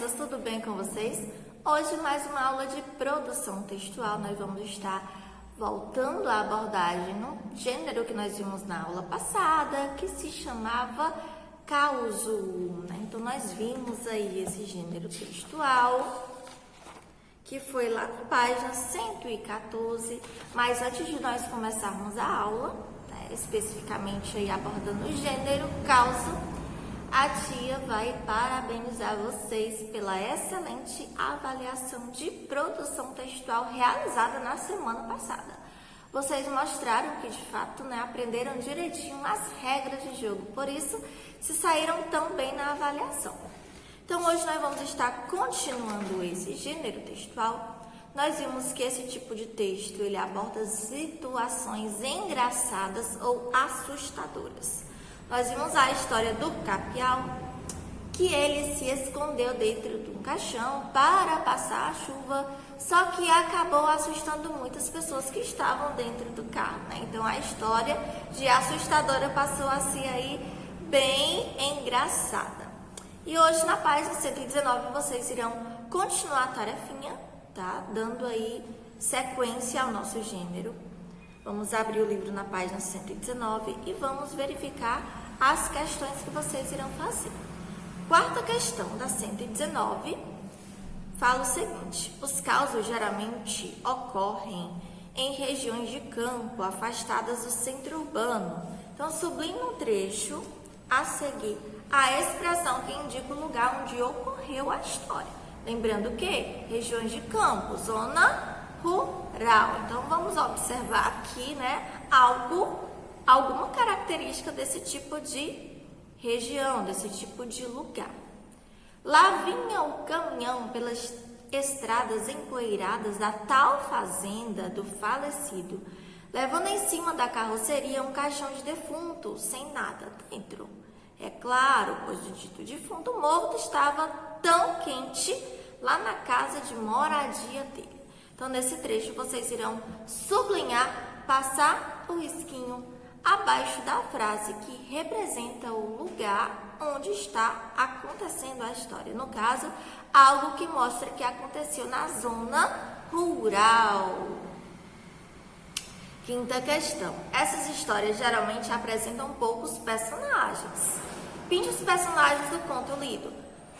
crianças, tudo bem com vocês? Hoje mais uma aula de produção textual. Nós vamos estar voltando à abordagem no gênero que nós vimos na aula passada, que se chamava causo, né? Então nós vimos aí esse gênero textual, que foi lá na página 114, mas antes de nós começarmos a aula, né, especificamente aí abordando o gênero causo, a tia vai parabenizar vocês pela excelente avaliação de produção textual realizada na semana passada. Vocês mostraram que, de fato, né, aprenderam direitinho as regras de jogo, por isso se saíram tão bem na avaliação. Então, hoje nós vamos estar continuando esse gênero textual. Nós vimos que esse tipo de texto, ele aborda situações engraçadas ou assustadoras. Nós vimos a história do Capial, que ele se escondeu dentro de um caixão para passar a chuva, só que acabou assustando muitas pessoas que estavam dentro do carro, né? Então, a história de assustadora passou a ser aí bem engraçada. E hoje, na página 119, vocês irão continuar a tarefinha, tá? Dando aí sequência ao nosso gênero. Vamos abrir o livro na página 119 e vamos verificar as questões que vocês irão fazer. Quarta questão da 119 fala o seguinte: os causos geralmente ocorrem em regiões de campo afastadas do centro urbano. Então, sublinhe um trecho a seguir a expressão que indica o lugar onde ocorreu a história. Lembrando que regiões de campo, zona rural. Então, vamos observar aqui, né, alguma característica desse tipo de região, desse tipo de lugar. Lá vinha o caminhão pelas estradas empoeiradas da tal fazenda do falecido, levando em cima da carroceria um caixão de defunto, sem nada dentro. É claro, pois o dito defunto morto estava tão quente lá na casa de moradia dele. Então, nesse trecho, vocês irão sublinhar, passar o risquinho abaixo da frase que representa o lugar onde está acontecendo a história. No caso, algo que mostra que aconteceu na zona rural. Quinta questão. Essas histórias geralmente apresentam poucos personagens. Pinte os personagens do conto lido.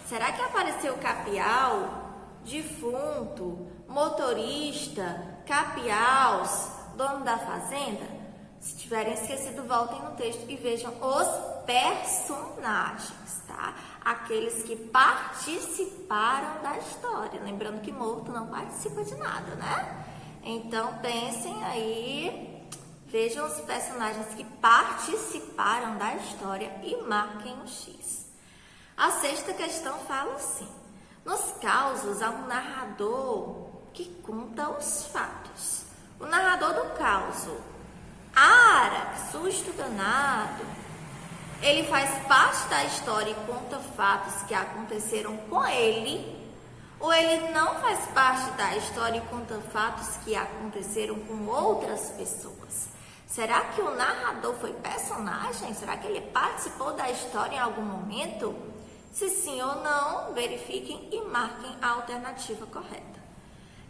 Será que apareceu Capial, defunto, motorista, capiaus, dono da fazenda? Se tiverem esquecido, voltem no texto e vejam os personagens, tá? Aqueles que participaram da história. Lembrando que morto não participa de nada, né? Então, pensem aí, vejam os personagens que participaram da história e marquem o X. A sexta questão fala assim: nos causos, há um narrador que conta os fatos. O narrador do causo, que susto danado, ele faz parte da história e conta fatos que aconteceram com ele, ou ele não faz parte da história e conta fatos que aconteceram com outras pessoas? Será que o narrador foi personagem? Será que ele participou da história em algum momento? Se sim ou não, verifiquem e marquem a alternativa correta.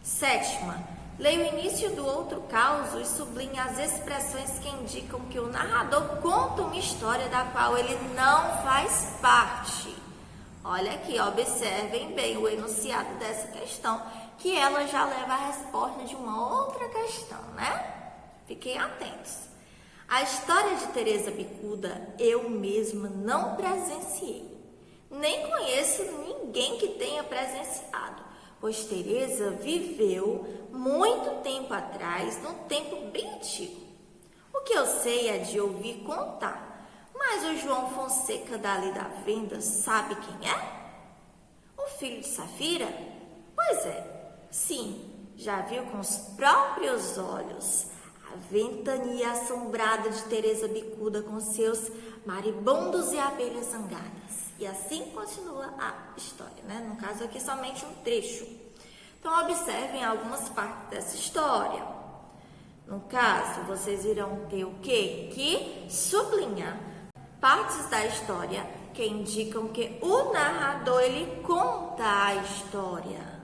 Sétima, leia o início do outro causo e sublinhe as expressões que indicam que o narrador conta uma história da qual ele não faz parte. Olha aqui, observem bem o enunciado dessa questão, que ela já leva a resposta de uma outra questão, né? Fiquem atentos. A história de Teresa Bicuda eu mesma não presenciei. Nem conheço ninguém que tenha presenciado, pois Teresa viveu muito tempo atrás, num tempo bem antigo. O que eu sei é de ouvir contar, mas o João Fonseca dali da venda sabe quem é? O filho de Safira? Pois é, sim, já viu com os próprios olhos a ventania assombrada de Teresa Bicuda com seus maribondos e abelhas zangadas. E assim continua a história, né? No caso aqui, somente um trecho. Então, observem algumas partes dessa história. No caso, vocês irão ter o quê? Que sublinhar partes da história que indicam que o narrador, ele conta a história.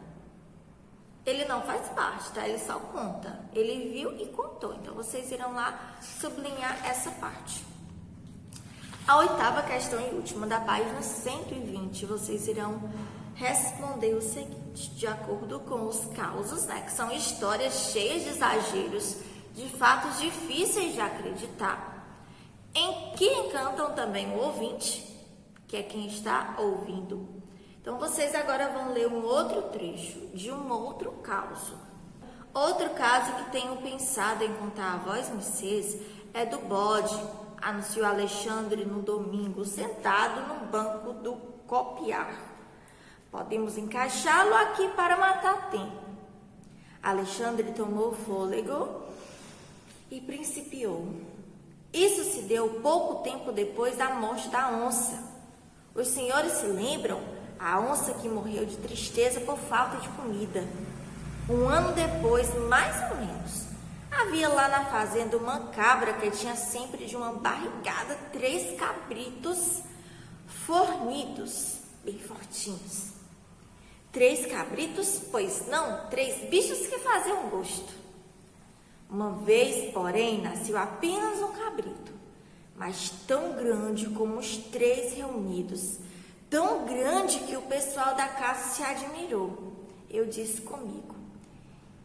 Ele não faz parte, tá? Ele só conta. Ele viu e contou. Então, vocês irão lá sublinhar essa parte. A oitava questão e última da página 120, vocês irão responder o seguinte: de acordo com os causos, né, que são histórias cheias de exageros, de fatos difíceis de acreditar, em que encantam também o ouvinte, que é quem está ouvindo. Então, vocês agora vão ler um outro trecho de um outro caso. Outro caso que tenho pensado em contar a vós, Messias, é do bode, anunciou Alexandre no domingo, sentado no banco do copiar. Podemos encaixá-lo aqui para matar tempo. Alexandre tomou fôlego e principiou. Isso se deu pouco tempo depois da morte da onça. Os senhores se lembram? A onça que morreu de tristeza por falta de comida. Um ano depois, mais ou menos, havia lá na fazenda uma cabra que tinha sempre de uma barrigada 3 cabritos fornidos, bem fortinhos. 3 cabritos, pois não, 3 bichos que faziam gosto. Uma vez, porém, nasceu apenas um cabrito, mas tão grande como os 3 reunidos, tão grande que o pessoal da casa se admirou. Eu disse comigo: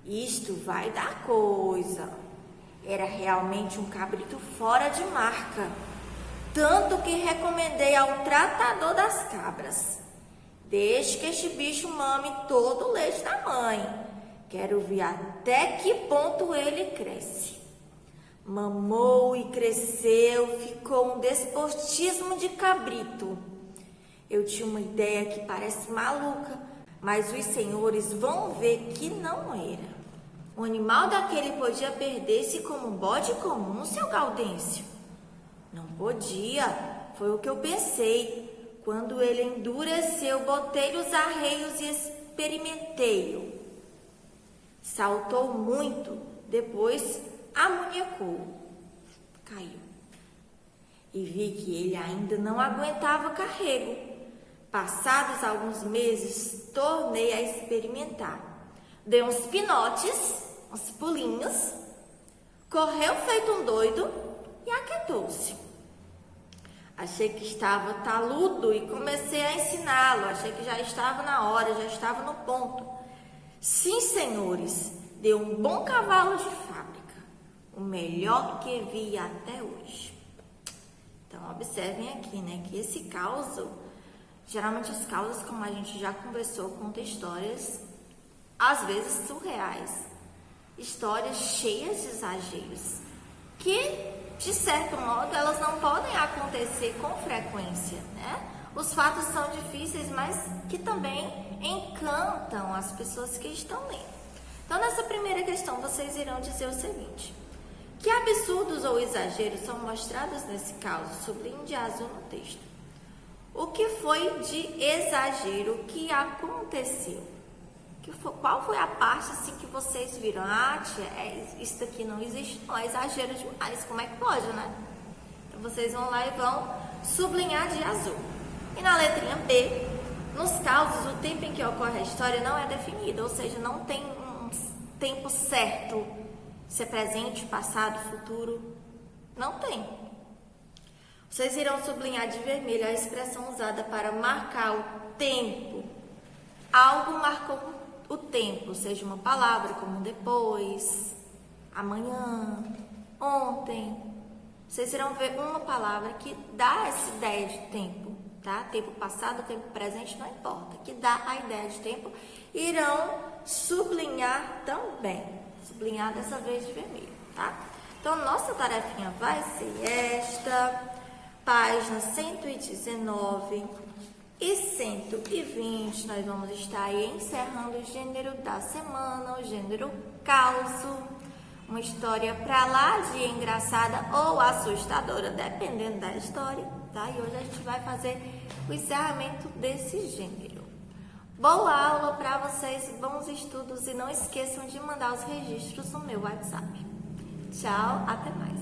isto vai dar coisa. Era realmente um cabrito fora de marca, tanto que recomendei ao tratador das cabras: deixe que este bicho mame todo o leite da mãe. Quero ver até que ponto ele cresce. Mamou e cresceu, ficou um desportismo de cabrito. Eu tinha uma ideia que parece maluca, mas os senhores vão ver que não era. O animal daquele podia perder-se como um bode comum, seu Gaudêncio? Não podia, foi o que eu pensei. Quando ele endureceu, botei os arreios e experimentei-o. Saltou muito, depois amuniecou, caiu. E vi que ele ainda não aguentava carrego. Passados alguns meses, tornei a experimentar. Dei uns pinotes, uns pulinhos, correu feito um doido e aquietou-se. Achei que estava taludo e comecei a ensiná-lo. Achei que já estava na hora, já estava no ponto. Sim, senhores, deu um bom cavalo de fábrica, o melhor que vi até hoje. Então, observem aqui, né, que esse caso, geralmente os causos, como a gente já conversou, conta histórias, às vezes surreais, histórias cheias de exageros, que, de certo modo, elas não podem acontecer com frequência, né? Os fatos são difíceis, mas que também encantam as pessoas que estão lendo. Então, nessa primeira questão, vocês irão dizer o seguinte: que absurdos ou exageros são mostrados nesse caso? Sublinhe de azul no texto. O que foi de exagero que aconteceu? Qual foi a parte assim que vocês viram? Ah, tia, isso aqui não existe, não, é exagero demais, como é que pode, né? Então, vocês vão lá e vão sublinhar de azul. E na letrinha B, nos causos, o tempo em que ocorre a história não é definido, ou seja, não tem um tempo certo, se é presente, passado, futuro, não tem. Vocês irão sublinhar de vermelho a expressão usada para marcar o tempo. Algo marcou o tempo, seja uma palavra como depois, amanhã, ontem. Vocês irão ver uma palavra que dá essa ideia de tempo, tá? Tempo passado, tempo presente, não importa, que dá a ideia de tempo. Irão sublinhar também, sublinhar dessa vez de vermelho, tá? Então, nossa tarefinha vai ser esta, página 119 e 120, nós vamos estar aí encerrando o gênero da semana, o gênero causo, uma história pra lá de engraçada ou assustadora, dependendo da história, tá? E hoje a gente vai fazer o encerramento desse gênero. Boa aula para vocês, bons estudos e não esqueçam de mandar os registros no meu WhatsApp. Tchau, até mais.